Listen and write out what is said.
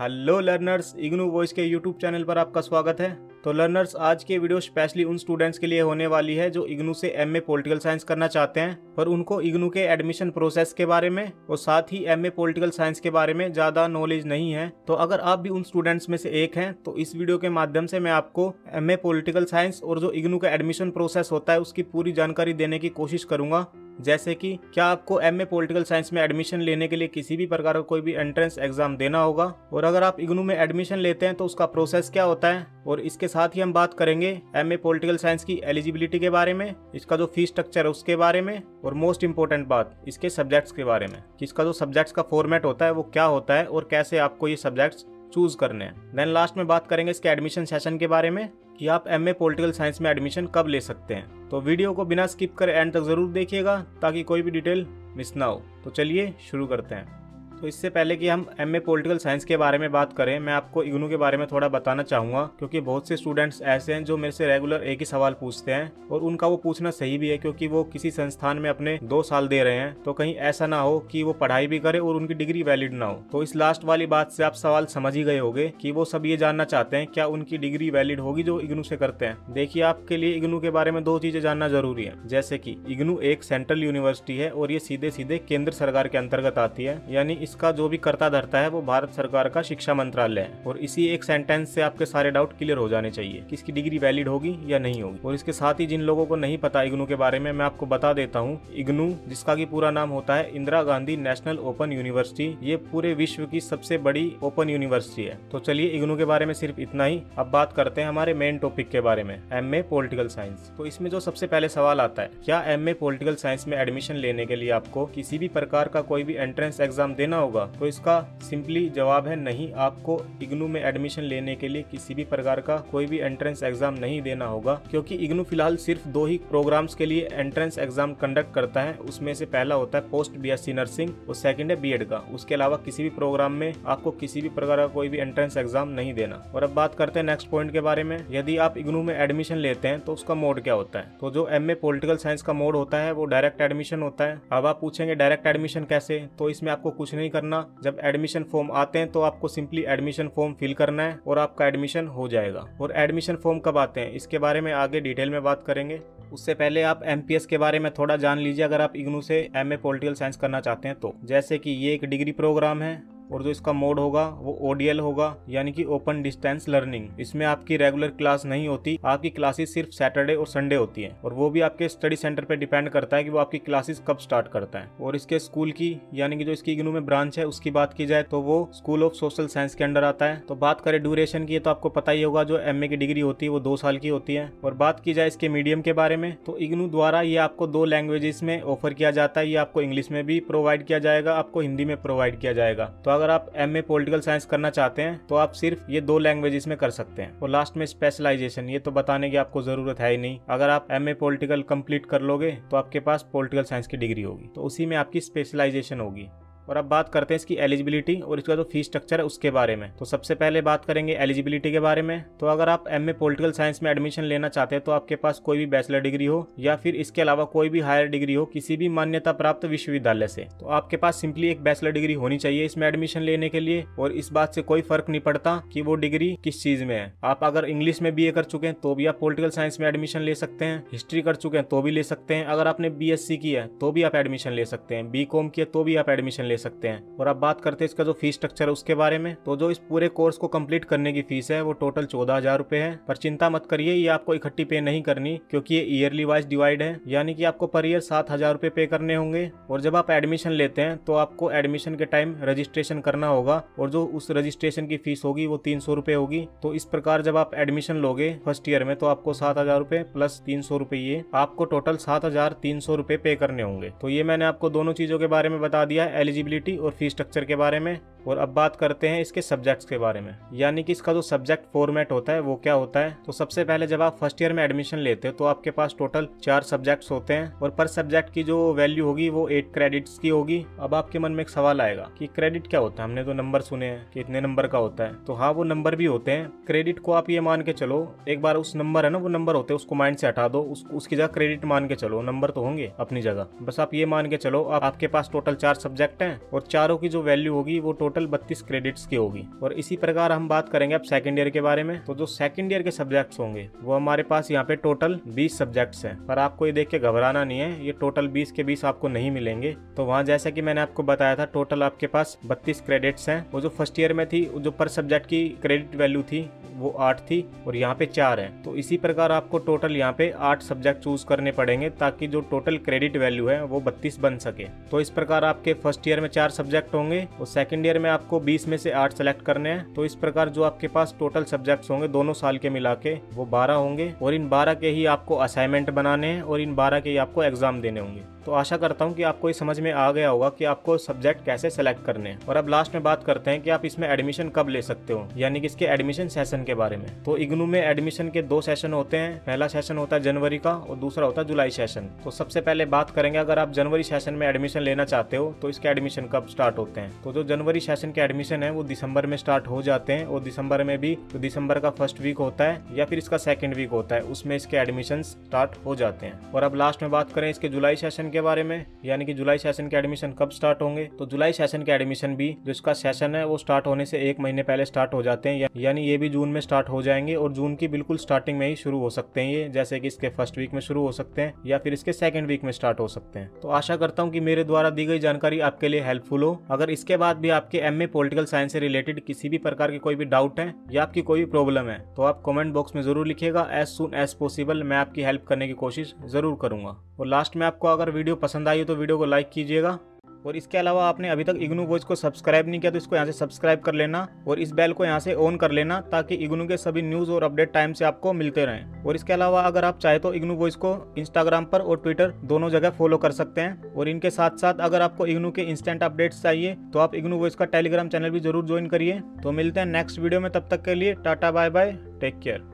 Hello learners, IGNOU voice के YouTube channel पर आपका स्वागत है। तो लर्नर्स, आज की वीडियो स्पेशली उन स्टूडेंट्स के लिए होने वाली है जो इग्नू से एमए पॉलिटिकल साइंस करना चाहते हैं, पर उनको इग्नू के एडमिशन प्रोसेस के बारे में और साथ ही एमए पॉलिटिकल साइंस के बारे में ज़्यादा नॉलेज नहीं है। तो अगर आप भी उन स्टूडेंट्स में से एक हैं तो इस वीडियो के माध्यम से मैं आपको एमए पॉलिटिकल साइंस और जो इग्नू का एडमिशन प्रोसेस होता है उसकी पूरी जानकारी देने की कोशिश करूंगा। जैसे कि क्या आपको एमए पॉलिटिकल साइंस में एडमिशन लेने के लिए किसी भी प्रकार का कोई भी एंट्रेंस एग्जाम देना होगा, और अगर आप इग्नू में एडमिशन लेते हैं तो उसका प्रोसेस क्या होता है, और इसके साथ ही हम बात करेंगे एमए पॉलिटिकल साइंस की एलिजिबिलिटी के बारे में, इसका जो फीस स्ट्रक्चर है उसके बारे में, और मोस्ट इंपॉर्टेंट बात इसके सब्जेक्ट्स के बारे में कि इसका जो सब्जेक्ट्स का फॉर्मेट होता है वो क्या होता है और कैसे आपको ये सब्जेक्ट्स चूज करने हैं। देन लास्ट में बात करेंगे इसके एडमिशन सेशन के बारे में कि आप एमए पॉलिटिकल साइंस में एडमिशन कब ले सकते हैं। तो वीडियो को बिना स्किप करे एंड तक जरूर देखिएगा ताकि कोई भी डिटेल मिस ना हो। तो चलिए शुरू करते हैं। तो इससे पहले कि हम एमए पॉलिटिकल साइंस के बारे में बात करें, मैं आपको इग्नू के बारे में थोड़ा बताना चाहूँगा, क्योंकि बहुत से स्टूडेंट्स ऐसे हैं जो मेरे से रेगुलर एक ही सवाल पूछते हैं और उनका वो पूछना सही भी है, क्योंकि वो किसी संस्थान में अपने 2 साल दे रहे हैं। तो कहीं ऐसा ना हो कि वो पढ़ाई भी करे और उनकी डिग्री वैलिड ना हो। तो इस लास्ट वाली बात से आप सवाल समझ ही गए होंगे कि वो सब ये जानना चाहते हैं क्या उनकी डिग्री वैलिड होगी जो इग्नू से करते हैं। देखिए, आपके लिए इग्नू के बारे में 2 चीजें जानना जरूरी है। जैसे कि इग्नू एक सेंट्रल यूनिवर्सिटी है और ये सीधे सीधे केंद्र सरकार के अंतर्गत आती है, यानी इसका जो भी करता धरता है वो भारत सरकार का शिक्षा मंत्रालय है। और इसी एक सेंटेंस से आपके सारे डाउट क्लियर हो जाने चाहिए कि इसकी डिग्री वैलिड होगी या नहीं होगी। और इसके साथ ही जिन लोगों को नहीं पता इग्नू के बारे में, मैं आपको बता देता हूँ। इग्नू, जिसका की पूरा नाम होता है Indira Gandhi national open university, ये पूरे विश्व की सबसे बड़ी ओपन यूनिवर्सिटी है। तो चलिए इग्नू के बारे में सिर्फ इतना ही। अब बात करते हैं हमारे मेन टॉपिक के बारे में, एमए पॉलिटिकल साइंस। तो इसमें जो सबसे पहले सवाल आता है, क्या एमए पॉलिटिकल साइंस में एडमिशन लेने के लिए आपको किसी भी प्रकार का कोई भी एंट्रेंस एग्जाम देना होगा? तो इसका सिंपली जवाब है नहीं। आपको इग्नू में एडमिशन लेने के लिए किसी भी प्रकार का कोई भी एंट्रेंस एग्जाम नहीं देना होगा, क्योंकि इग्नू फिलहाल सिर्फ 2 ही प्रोग्राम्स के लिए एंट्रेंस एग्जाम कंडक्ट करता है। उसमें से पहला होता है पोस्ट बीएससी नर्सिंग और सेकंड है बीएड का। उसके अलावा किसी भी प्रोग्राम में आपको किसी भी प्रकार का कोई भी एंट्रेंस एग्जाम नहीं देना। और अब बात करते हैं नेक्स्ट पॉइंट के बारे में। यदि आप इग्नू में एडमिशन लेते हैं तो उसका मोड क्या होता है? तो जो एमए पॉलिटिकल साइंस का मोड होता है वो डायरेक्ट एडमिशन होता है। अब आप पूछेंगे डायरेक्ट एडमिशन कैसे? तो इसमें आपको कुछ नहीं करना। जब एडमिशन फॉर्म आते हैं तो आपको सिंपली एडमिशन फॉर्म फिल करना है और आपका एडमिशन हो जाएगा। और एडमिशन फॉर्म कब आते हैं इसके बारे में आगे डिटेल में बात करेंगे। उससे पहले आप एमपीएस के बारे में थोड़ा जान लीजिए अगर आप इग्नू से एमए पॉलिटिकल साइंस करना चाहते हैं तो। जैसे कि ये एक डिग्री प्रोग्राम है और जो इसका मोड होगा वो ओडीएल होगा, यानी कि ओपन डिस्टेंस लर्निंग। इसमें आपकी रेगुलर क्लास नहीं होती, आपकी क्लासेस सिर्फ सैटरडे और संडे होती हैं, और वो भी आपके स्टडी सेंटर पे डिपेंड करता है कि वो आपकी क्लासेस कब स्टार्ट करता है। और इसके स्कूल की, यानी कि जो इसकी इग्नू में ब्रांच है उसकी बात की जाए तो वो स्कूल ऑफ सोशल साइंस के अंडर आता है। तो बात करें ड्यूरेशन की तो आपको पता ही होगा जो एमए की डिग्री होती है वो 2 साल की होती है। और बात की जाए इसके मीडियम के बारे में तो इग्नू द्वारा ये आपको 2 लैंग्वेजेस में ऑफर किया जाता है। ये आपको इंग्लिश में भी प्रोवाइड किया जाएगा, आपको हिंदी में प्रोवाइड किया जाएगा। तो अगर आप एमए पॉलिटिकल साइंस करना चाहते हैं तो आप सिर्फ ये 2 लैंग्वेजेस में कर सकते हैं। और लास्ट में स्पेशलाइजेशन, ये तो बताने की आपको जरूरत है ही नहीं। अगर आप एमए पॉलिटिकल कंप्लीट कर लोगे तो आपके पास पॉलिटिकल साइंस की डिग्री होगी, तो उसी में आपकी स्पेशलाइजेशन होगी। और अब बात करते हैं इसकी एलिजिबिलिटी और इसका जो फीस स्ट्रक्चर है उसके बारे में। तो सबसे पहले बात करेंगे एलिजिबिलिटी के बारे में। तो अगर आप एमए पॉलिटिकल साइंस में एडमिशन लेना चाहते हैं तो आपके पास कोई भी बैचलर डिग्री हो या फिर इसके अलावा कोई भी हायर डिग्री हो किसी भी मान्यता प्राप्त विश्वविद्यालय से, तो आपके पास सिंपली एक बैचलर डिग्री होनी चाहिए इसमें एडमिशन लेने के लिए। और इस बात से कोई फर्क नहीं पड़ता कि वो डिग्री किस चीज में है। आप अगर इंग्लिश में बीए कर चुके हैं तो भी आप पॉलिटिकल साइंस में एडमिशन ले सकते हैं, हिस्ट्री कर चुके हैं तो भी ले सकते हैं, अगर आपने बीएससी की है तो भी आप एडमिशन ले सकते हैं, बीकॉम की है तो भी आप एडमिशन ले सकते हैं। और अब बात करते हैं इसका जो फीस स्ट्रक्चर है उसके बारे में। तो जो इस पूरे कोर्स को कंप्लीट करने की फीस है वो टोटल 14,000 रुपए है। पर चिंता मत करिए, ये आपको इकट्ठी पे नहीं करनी, क्योंकि ये ईयरली वाइज डिवाइड है, यानी कि आपको पर ईयर 7,000 रुपए पे करने होंगे। और जब आप एडमिशन लेते हैं तो आपको एडमिशन के टाइम रजिस्ट्रेशन करना होगा, और जो उस रजिस्ट्रेशन की फीस होगी वो 300 रुपए होगी। तो इस प्रकार जब आप एडमिशन लोगे फर्स्ट ईयर में तो आपको 7,000 रुपए प्लस 300 रुपए, ये आपको टोटल 7,300 रुपए पे करने होंगे। तो ये मैंने आपको दोनों चीजों के बारे में बता दिया है, एलिजिबिलिटी और फीस स्ट्रक्चर के बारे में। और अब बात करते हैं इसके सब्जेक्ट्स के बारे में, यानी कि इसका जो सब्जेक्ट फॉर्मेट होता है वो क्या होता है। तो सबसे पहले जब आप फर्स्ट ईयर में एडमिशन लेते हो तो आपके पास टोटल 4 सब्जेक्ट्स होते हैं, और पर सब्जेक्ट की जो वैल्यू होगी वो 8 क्रेडिट्स की होगी। अब आपके मन में एक सवाल आएगा कि क्रेडिट क्या होता है, हमने तो नंबर सुने हैं कि इतने नंबर का होता है। तो हाँ, वो नंबर भी होते हैं। क्रेडिट को आप ये मान के चलो, एक बार उस नंबर है ना, वो नंबर होते हैं, उसको माइंड से हटा दो, उसकी जगह क्रेडिट मान के चलो, नंबर तो होंगे अपनी जगह। बस आप ये मान के चलो आपके पास टोटल 4 सब्जेक्ट हैं हैं और चारों की जो वैल्यू होगी वो टोटल 32 क्रेडिट्स की होगी। और इसी प्रकार हम बात करेंगे अब सेकंड ईयर के बारे में। तो जो सेकंड ईयर के सब्जेक्ट्स होंगे वो हमारे पास यहाँ पे टोटल 20 सब्जेक्ट्स हैं, पर आपको ये देख के घबराना नहीं है, ये टोटल 20 के 20 आपको नहीं मिलेंगे। तो वहाँ जैसा कि मैंने आपको बताया था टोटल आपके पास 32 क्रेडिट्स हैं। वो जो फर्स्ट ईयर में थी जो पर सब्जेक्ट की क्रेडिट वैल्यू थी वो 8 थी और यहाँ पे 4 है। तो इसी प्रकार आपको टोटल यहाँ पे 8 सब्जेक्ट चूज करने पड़ेंगे ताकि जो टोटल क्रेडिट वैल्यू है वो 32 बन सके। तो इस प्रकार आपके फर्स्ट ईयर में 4 सब्जेक्ट होंगे और सेकंड ईयर में आपको 20 में से 8 सेलेक्ट करने हैं। तो इस प्रकार जो आपके पास टोटल सब्जेक्ट्स होंगे दोनों साल के मिला के वो 12 होंगे और इन 12 के ही आपको असाइनमेंट बनाने हैं और इन 12 के ही आपको एग्जाम देने होंगे। तो आशा करता हूँ कि आपको ये समझ में आ गया होगा कि आपको सब्जेक्ट कैसे सेलेक्ट करने हैं। और अब लास्ट में बात करते हैं कि आप इसमें एडमिशन कब ले सकते हो, यानी कि इसके एडमिशन सेशन के बारे में। तो इग्नू में एडमिशन के 2 सेशन होते हैं। पहला सेशन होता है जनवरी का और दूसरा होता है जुलाई सेशन। तो सबसे पहले बात करेंगे अगर आप जनवरी सेशन में एडमिशन लेना चाहते हो तो इसके एडमिशन कब स्टार्ट होते हैं। तो जो जनवरी सेशन के एडमिशन है वो दिसंबर में स्टार्ट हो जाते हैं और दिसंबर में भी तो दिसंबर का फर्स्ट वीक होता है या फिर इसका सेकेंड वीक होता है, उसमें इसके एडमिशन स्टार्ट हो जाते हैं। और अब लास्ट में बात करें इसके जुलाई सेशन के बारे में, यानी कि जुलाई सेशन के एडमिशन कब स्टार्ट होंगे। तो जुलाई सेशन के एडमिशन भी जो इसका सेशन है वो स्टार्ट होने से 1 महीने पहले स्टार्ट हो जाते हैं, यानी ये भी जून में स्टार्ट हो जाएंगे और जून की बिल्कुल स्टार्टिंग में ही शुरू हो सकते हैं ये, जैसे कि इसके फर्स्ट वीक में शुरू हो सकते हैं या फिर इसके सेकंड वीक में स्टार्ट हो सकते हैं। तो आशा करता हूँ कि मेरे द्वारा दी गई जानकारी आपके लिए हेल्पफुल हो। अगर इसके बाद भी आपके एमए पॉलिटिकल साइंस से रिलेटेड किसी भी प्रकार के कोई भी डाउट है या आपकी कोई भी प्रॉब्लम है तो आप कमेंट बॉक्स में जरूर लिखिएगा। एज सून एज पॉसिबल मैं आपकी हेल्प करने की कोशिश जरूर करूंगा। और लास्ट में आपको अगर वीडियो पसंद आई हो तो वीडियो को लाइक कीजिएगा। और इसके अलावा आपने अभी तक इग्नू वॉइस को सब्सक्राइब नहीं किया तो इसको यहाँ से सब्सक्राइब कर लेना और इस बेल को यहाँ से ऑन कर लेना ताकि इग्नू के सभी न्यूज़ और अपडेट टाइम से आपको मिलते रहें। और इसके अलावा अगर आप चाहे तो इग्नू वॉइस को इंस्टाग्राम पर और ट्विटर दोनों जगह फॉलो कर सकते हैं। और इनके साथ साथ अगर आपको इग्नू के इंस्टेंट अपडेट्स चाहिए तो आप इग्नू वॉइस का टेलीग्राम चैनल भी जरूर ज्वाइन करिए। तो मिलते हैं नेक्स्ट वीडियो में, तब तक के लिए tata bye bye, take care.